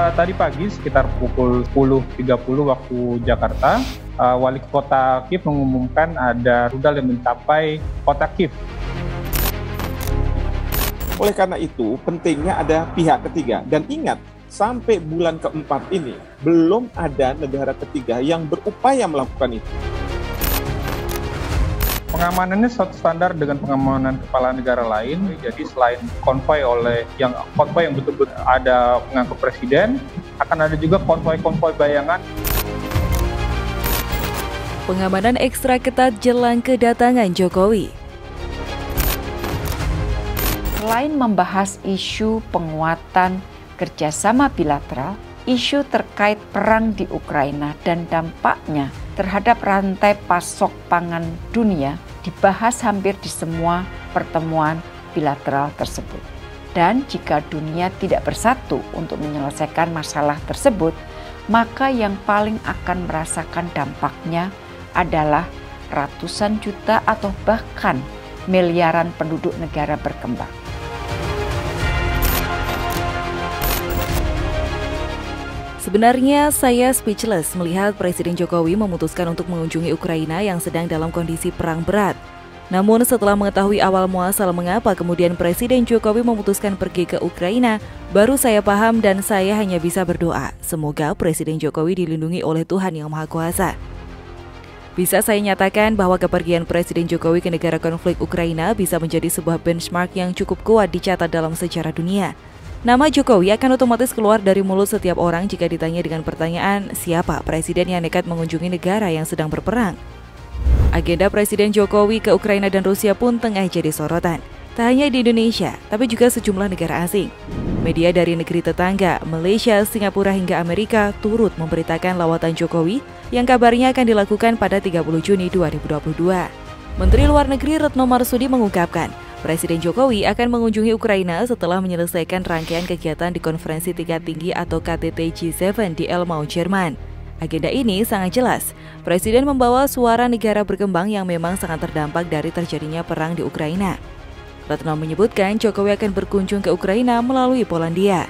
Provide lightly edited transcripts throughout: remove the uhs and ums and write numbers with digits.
Tadi pagi sekitar pukul 10.30 waktu Jakarta, Wali Kota Kiev mengumumkan ada rudal yang mencapai kota Kiev. Oleh karena itu, pentingnya ada pihak ketiga. Dan ingat, sampai bulan keempat ini, belum ada negara ketiga yang berupaya melakukan itu. Pengamanannya satu standar dengan pengamanan kepala negara lain. Jadi selain konvoi yang betul-betul ada pengangkut presiden, akan ada juga konvoi bayangan. Pengamanan ekstra ketat jelang kedatangan Jokowi. Selain membahas isu penguatan kerjasama bilateral, isu terkait perang di Ukraina dan dampaknya terhadap rantai pasok pangan dunia dibahas hampir di semua pertemuan bilateral tersebut. Dan jika dunia tidak bersatu untuk menyelesaikan masalah tersebut, maka yang paling akan merasakan dampaknya adalah ratusan juta atau bahkan miliaran penduduk negara berkembang. Sebenarnya saya speechless melihat Presiden Jokowi memutuskan untuk mengunjungi Ukraina yang sedang dalam kondisi perang berat. Namun setelah mengetahui awal muasal mengapa kemudian Presiden Jokowi memutuskan pergi ke Ukraina, baru saya paham dan saya hanya bisa berdoa. Semoga Presiden Jokowi dilindungi oleh Tuhan Yang Maha Kuasa. Bisa saya nyatakan bahwa kepergian Presiden Jokowi ke negara konflik Ukraina bisa menjadi sebuah benchmark yang cukup kuat dicatat dalam sejarah dunia. Nama Jokowi akan otomatis keluar dari mulut setiap orang jika ditanya dengan pertanyaan, siapa presiden yang nekat mengunjungi negara yang sedang berperang? Agenda Presiden Jokowi ke Ukraina dan Rusia pun tengah jadi sorotan. Tak hanya di Indonesia, tapi juga sejumlah negara asing. Media dari negeri tetangga, Malaysia, Singapura hingga Amerika turut memberitakan lawatan Jokowi yang kabarnya akan dilakukan pada 30 Juni 2022. Menteri Luar Negeri Retno Marsudi mengungkapkan, Presiden Jokowi akan mengunjungi Ukraina setelah menyelesaikan rangkaian kegiatan di konferensi tingkat tinggi atau KTT G7 di Elmau, Jerman. Agenda ini sangat jelas. Presiden membawa suara negara berkembang yang memang sangat terdampak dari terjadinya perang di Ukraina. Retno menyebutkan Jokowi akan berkunjung ke Ukraina melalui Polandia.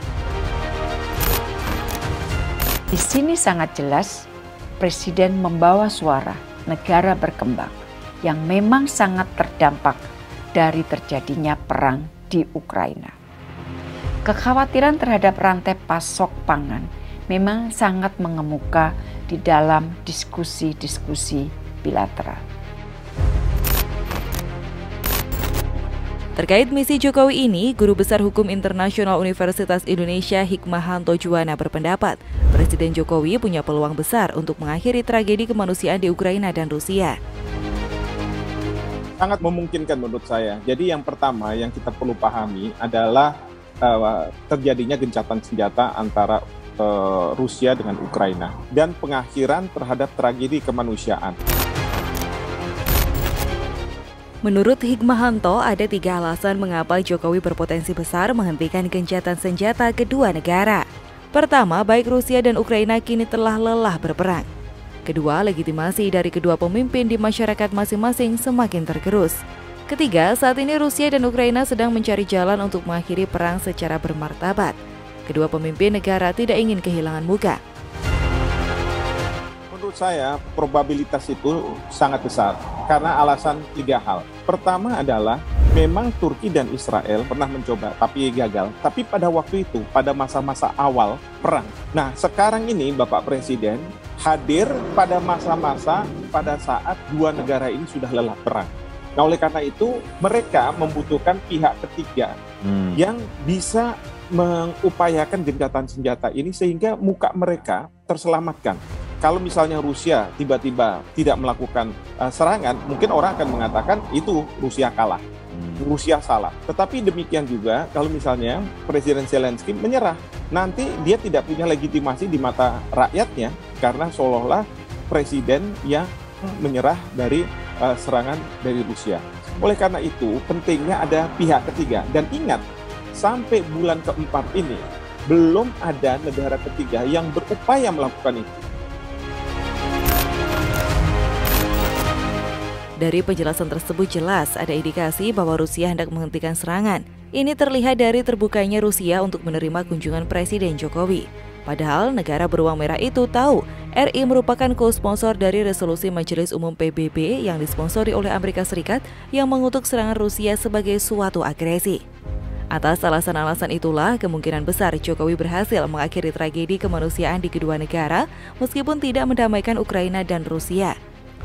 Di sini sangat jelas Presiden membawa suara negara berkembang yang memang sangat terdampak dari terjadinya perang di Ukraina. Kekhawatiran terhadap rantai pasok pangan memang sangat mengemuka di dalam diskusi-diskusi bilateral. Terkait misi Jokowi ini, Guru Besar Hukum Internasional Universitas Indonesia Hikmahanto Juwana berpendapat, Presiden Jokowi punya peluang besar untuk mengakhiri tragedi kemanusiaan di Ukraina dan Rusia. Sangat memungkinkan menurut saya. Jadi yang pertama yang kita perlu pahami adalah terjadinya gencatan senjata antara Rusia dengan Ukraina dan pengakhiran terhadap tragedi kemanusiaan. Menurut Hikmahanto, ada 3 alasan mengapa Jokowi berpotensi besar menghentikan gencatan senjata kedua negara. Pertama, baik Rusia dan Ukraina kini telah lelah berperang. Kedua, legitimasi dari kedua pemimpin di masyarakat masing-masing semakin tergerus. Ketiga, saat ini Rusia dan Ukraina sedang mencari jalan untuk mengakhiri perang secara bermartabat. Kedua pemimpin negara tidak ingin kehilangan muka. Menurut saya, probabilitas itu sangat besar karena alasan 3 hal. Pertama adalah memang Turki dan Israel pernah mencoba tapi gagal. Tapi pada waktu itu, pada masa-masa awal perang. Nah, sekarang ini Bapak Presiden hadir pada masa-masa pada saat dua negara ini sudah lelah perang. Nah, oleh karena itu mereka membutuhkan pihak ketiga yang bisa mengupayakan gencatan senjata ini sehingga muka mereka terselamatkan. Kalau misalnya Rusia tiba-tiba tidak melakukan serangan, mungkin orang akan mengatakan itu Rusia kalah, Rusia salah. Tetapi demikian juga kalau misalnya Presiden Zelensky menyerah, nanti dia tidak punya legitimasi di mata rakyatnya karena seolah-olah presiden yang menyerah dari serangan dari Rusia. Oleh karena itu pentingnya ada pihak ketiga. Dan ingat, sampai bulan keempat ini belum ada negara ketiga yang berupaya melakukan itu. Dari penjelasan tersebut jelas ada indikasi bahwa Rusia hendak menghentikan serangan. Ini terlihat dari terbukanya Rusia untuk menerima kunjungan Presiden Jokowi. Padahal negara beruang merah itu tahu RI merupakan co-sponsor dari resolusi Majelis Umum PBB yang disponsori oleh Amerika Serikat yang mengutuk serangan Rusia sebagai suatu agresi. Atas alasan-alasan itulah kemungkinan besar Jokowi berhasil mengakhiri tragedi kemanusiaan di kedua negara meskipun tidak mendamaikan Ukraina dan Rusia.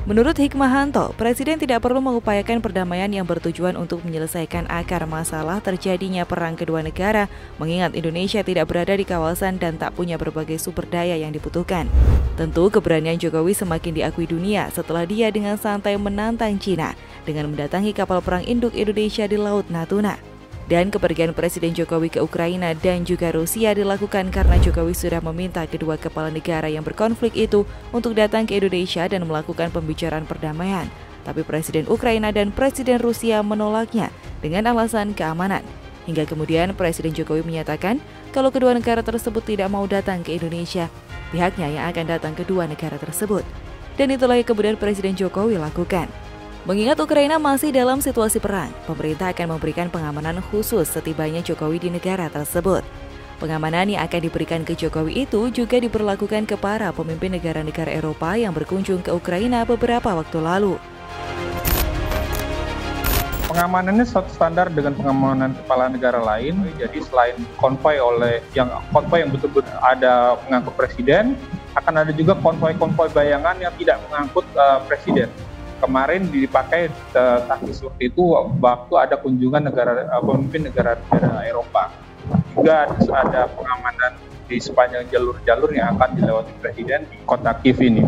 Menurut Hikmahanto, Presiden tidak perlu mengupayakan perdamaian yang bertujuan untuk menyelesaikan akar masalah terjadinya perang kedua negara, mengingat Indonesia tidak berada di kawasan dan tak punya berbagai sumber daya yang dibutuhkan. Tentu keberanian Jokowi semakin diakui dunia setelah dia dengan santai menantang Cina dengan mendatangi kapal perang induk Indonesia di Laut Natuna. Dan kepergian Presiden Jokowi ke Ukraina dan juga Rusia dilakukan karena Jokowi sudah meminta kedua kepala negara yang berkonflik itu untuk datang ke Indonesia dan melakukan pembicaraan perdamaian. Tapi Presiden Ukraina dan Presiden Rusia menolaknya dengan alasan keamanan. Hingga kemudian Presiden Jokowi menyatakan kalau kedua negara tersebut tidak mau datang ke Indonesia, pihaknya yang akan datang ke dua negara tersebut. Dan itulah yang kemudian Presiden Jokowi lakukan. Mengingat Ukraina masih dalam situasi perang, pemerintah akan memberikan pengamanan khusus setibanya Jokowi di negara tersebut. Pengamanan yang akan diberikan ke Jokowi itu juga diberlakukan ke para pemimpin negara-negara Eropa yang berkunjung ke Ukraina beberapa waktu lalu. Pengamanannya satu standar dengan pengamanan kepala negara lain. Jadi selain konvoi yang betul-betul ada mengangkut presiden, akan ada juga konvoi bayangan yang tidak mengangkut presiden. Kemarin dipakai taktik seperti itu waktu ada kunjungan pemimpin negara-negara Eropa. Juga ada pengamanan di sepanjang jalur-jalur yang akan dilewati presiden di kota Kiev ini.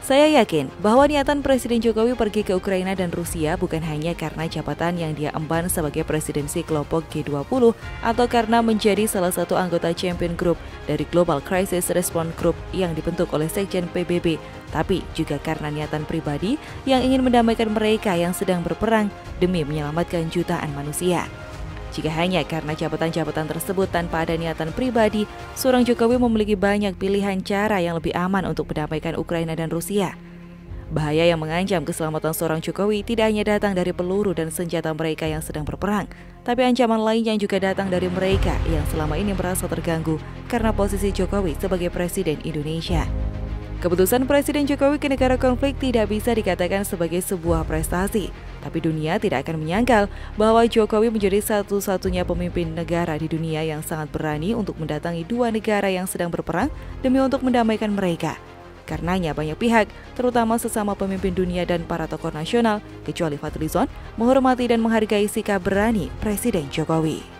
Saya yakin bahwa niatan Presiden Jokowi pergi ke Ukraina dan Rusia bukan hanya karena jabatan yang dia emban sebagai presidensi kelompok G20 atau karena menjadi salah satu anggota Champion Group dari Global Crisis Response Group yang dibentuk oleh Sekjen PBB, tapi juga karena niatan pribadi yang ingin mendamaikan mereka yang sedang berperang demi menyelamatkan jutaan manusia. Jika hanya karena jabatan-jabatan tersebut tanpa ada niatan pribadi, seorang Jokowi memiliki banyak pilihan cara yang lebih aman untuk mendamaikan Ukraina dan Rusia. Bahaya yang mengancam keselamatan seorang Jokowi tidak hanya datang dari peluru dan senjata mereka yang sedang berperang, tapi ancaman lain yang juga datang dari mereka yang selama ini merasa terganggu karena posisi Jokowi sebagai Presiden Indonesia. Keputusan Presiden Jokowi ke negara konflik tidak bisa dikatakan sebagai sebuah prestasi, tapi dunia tidak akan menyangkal bahwa Jokowi menjadi satu-satunya pemimpin negara di dunia yang sangat berani untuk mendatangi dua negara yang sedang berperang demi untuk mendamaikan mereka. Karenanya banyak pihak, terutama sesama pemimpin dunia dan para tokoh nasional, kecuali Fadlizon, menghormati dan menghargai sikap berani Presiden Jokowi.